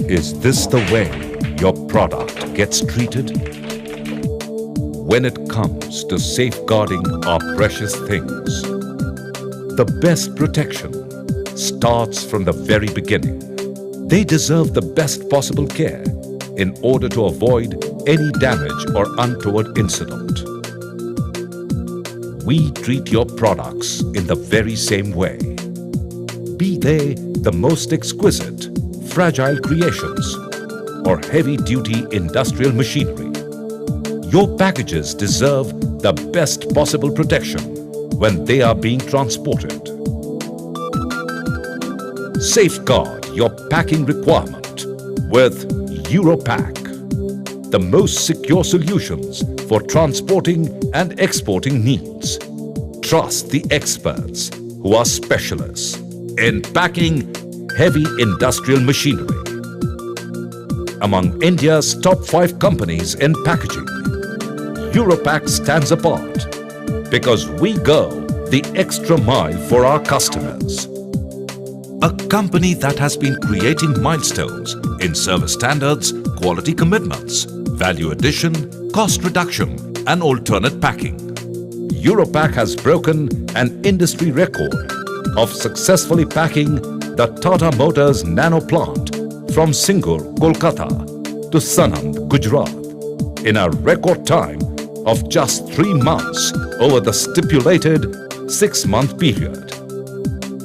Is this the way your product gets treated? When it comes to safeguarding our precious things, the best protection starts from the very beginning. They deserve the best possible care in order to avoid any damage or untoward incident. We treat your products in the very same way. Be they the most exquisite, fragile creations or heavy-duty industrial machinery, your packages deserve the best possible protection when they are being transported. Safeguard your packing requirement with Europack, the most secure solutions for transporting and exporting needs. Trust the experts who are specialists in packing heavy industrial machinery. Among India's top 5 companies in packaging, Europack stands apart because we go the extra mile for our customers. A company that has been creating milestones in service standards, quality commitments, value addition, cost reduction and alternate packing. Europack has broken an industry record of successfully packing the Tata Motors Nano plant from Singur, Kolkata to Sanand, Gujarat in a record time of just 3 months over the stipulated 6-month period.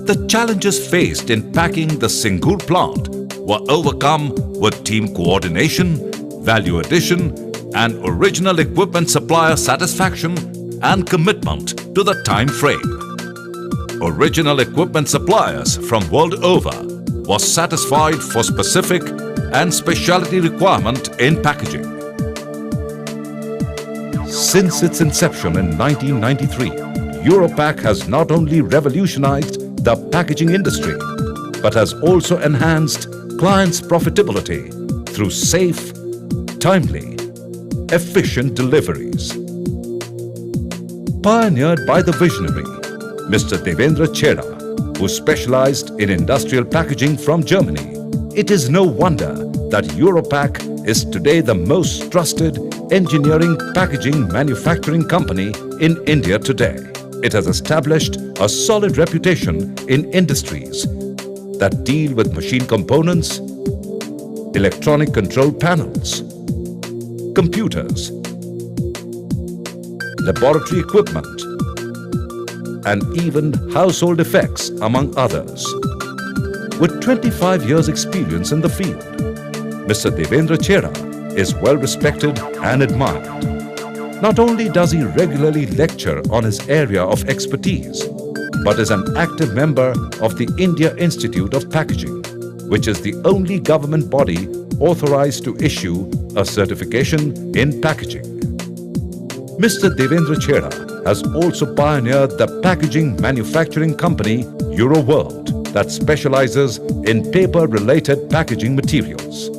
The challenges faced in packing the Singur plant were overcome with team coordination, value addition and original equipment supplier satisfaction and commitment to the time frame. Original equipment suppliers from world over were satisfied for specific and specialty requirement in packaging. Since its inception in 1993, Europack has not only revolutionized the packaging industry, but has also enhanced clients' profitability through safe, timely, efficient deliveries. Pioneered by the visionary Mr. Devendra Chheda, who specialized in industrial packaging from Germany, it is no wonder that Europack is today the most trusted engineering packaging manufacturing company in India today. It has established a solid reputation in industries that deal with machine components, electronic control panels, computers, laboratory equipment, and even household effects, among others. With 25 years' experience in the field, Mr. Devendra Chheda is well respected and admired. Not only does he regularly lecture on his area of expertise, but is an active member of the India Institute of Packaging, which is the only government body authorized to issue a certification in packaging. Mr. Devendra Chheda has also pioneered the packaging manufacturing company Euroworld that specializes in paper-related packaging materials.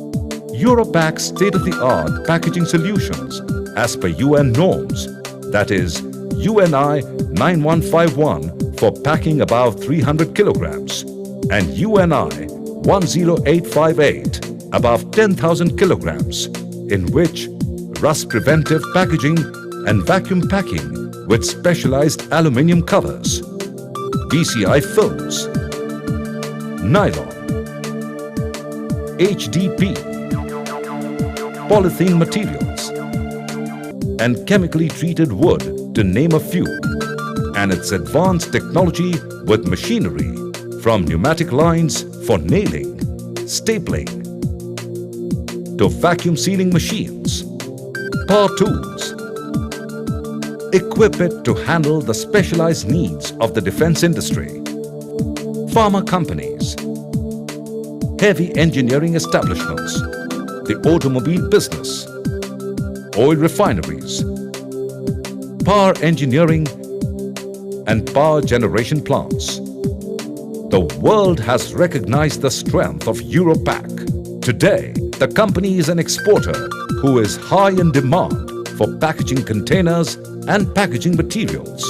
Europack's state-of-the-art packaging solutions as per UN norms, that is UNI 9151 for packing above 300 kilograms and UNI 10858 above 10,000 kilograms, in which rust-preventive packaging and vacuum packing with specialized aluminium covers, BCI films, nylon, HDP, polythene materials, and chemically treated wood, to name a few, and its advanced technology with machinery from pneumatic lines for nailing, stapling, to vacuum sealing machines, power tools. Equip it to handle the specialized needs of the defense industry, pharma companies, heavy engineering establishments, the automobile business, oil refineries, power engineering and power generation plants. The world has recognized the strength of Europack. Today, the company is an exporter who is high in demand for packaging containers and packaging materials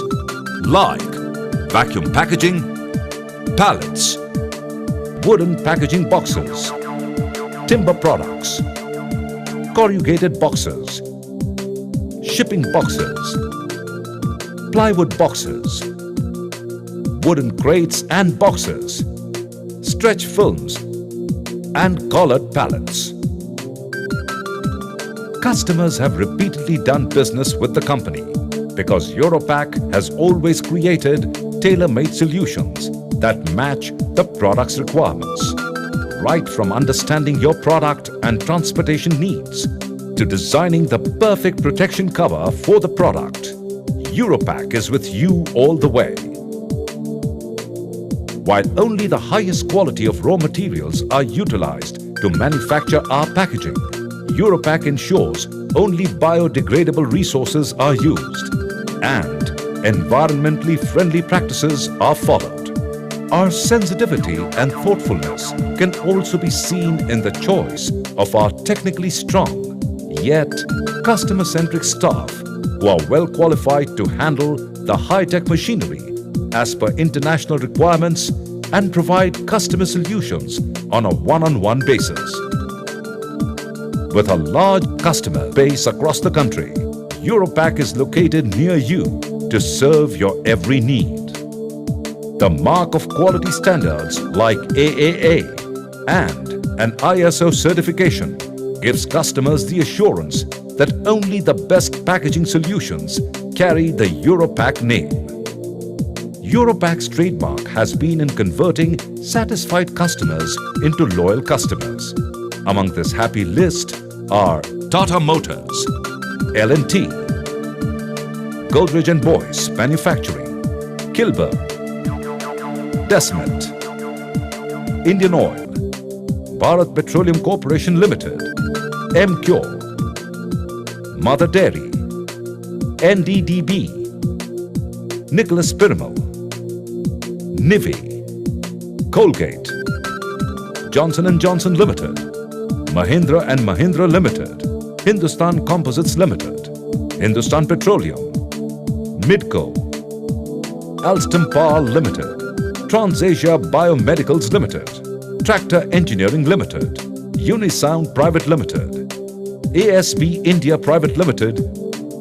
like vacuum packaging, pallets, wooden packaging boxes, timber products, corrugated boxes, shipping boxes, plywood boxes, wooden crates and boxes, stretch films, and collared pallets. Customers have repeatedly done business with the company because Europack has always created tailor-made solutions that match the product's requirements. Right from understanding your product and transportation needs to designing the perfect protection cover for the product, Europack is with you all the way. While only the highest quality of raw materials are utilized to manufacture our packaging, Europack ensures only biodegradable resources are used and environmentally friendly practices are followed. Our sensitivity and thoughtfulness can also be seen in the choice of our technically strong yet customer-centric staff who are well qualified to handle the high-tech machinery as per international requirements and provide customer solutions on a one-on-one basis. With a large customer base across the country, Europack is located near you to serve your every need. The mark of quality standards like AAA and an ISO certification gives customers the assurance that only the best packaging solutions carry the Europack name. Europack's trademark has been in converting satisfied customers into loyal customers. Among this happy list are Tata Motors, L&T, Godrej & Boyce Manufacturing, Kilburn, Desmet, Indian Oil, Bharat Petroleum Corporation Limited, MCure, Mother Dairy, NDDB, Nicholas Piramal, Nivi, Colgate, Johnson & Johnson Limited, Mahindra & Mahindra Limited, Hindustan Composites Limited, Hindustan Petroleum, Midco, Alstom Power Limited, TransAsia Biomedicals Limited, Tractor Engineering Limited, Unisound Private Limited, ASB India Private Limited,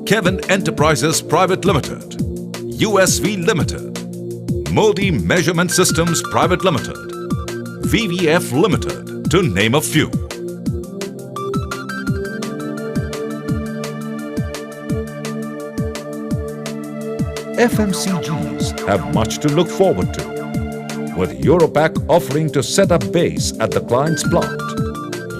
Kevin Enterprises Private Limited, USV Limited, Modi Measurement Systems Private Limited, VVF Limited, to name a few. FMCGs have much to look forward to, with Europack offering to set up base at the client's plant.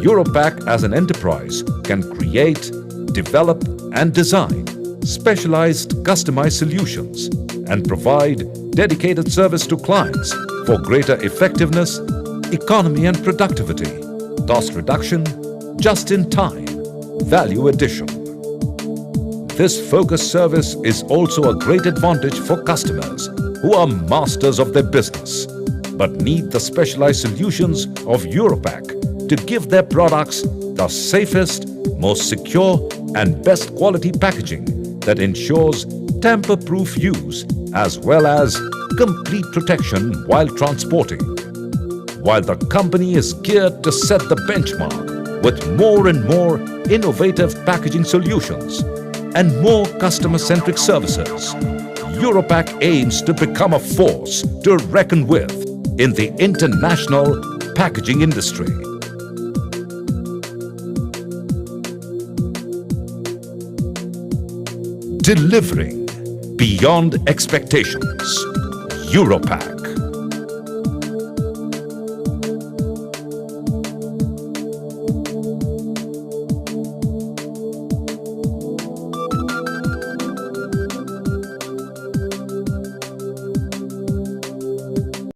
Europack as an enterprise can create, develop and design specialized customized solutions and provide dedicated service to clients for greater effectiveness, economy and productivity, cost reduction, just-in-time, value addition. This focused service is also a great advantage for customers who are masters of their business but need the specialized solutions of Europack to give their products the safest, most secure and best quality packaging that ensures tamper-proof use as well as complete protection while transporting. While the company is geared to set the benchmark with more and more innovative packaging solutions and more customer-centric services, Europack aims to become a force to reckon with in the international packaging industry. Delivering beyond expectations. Europack.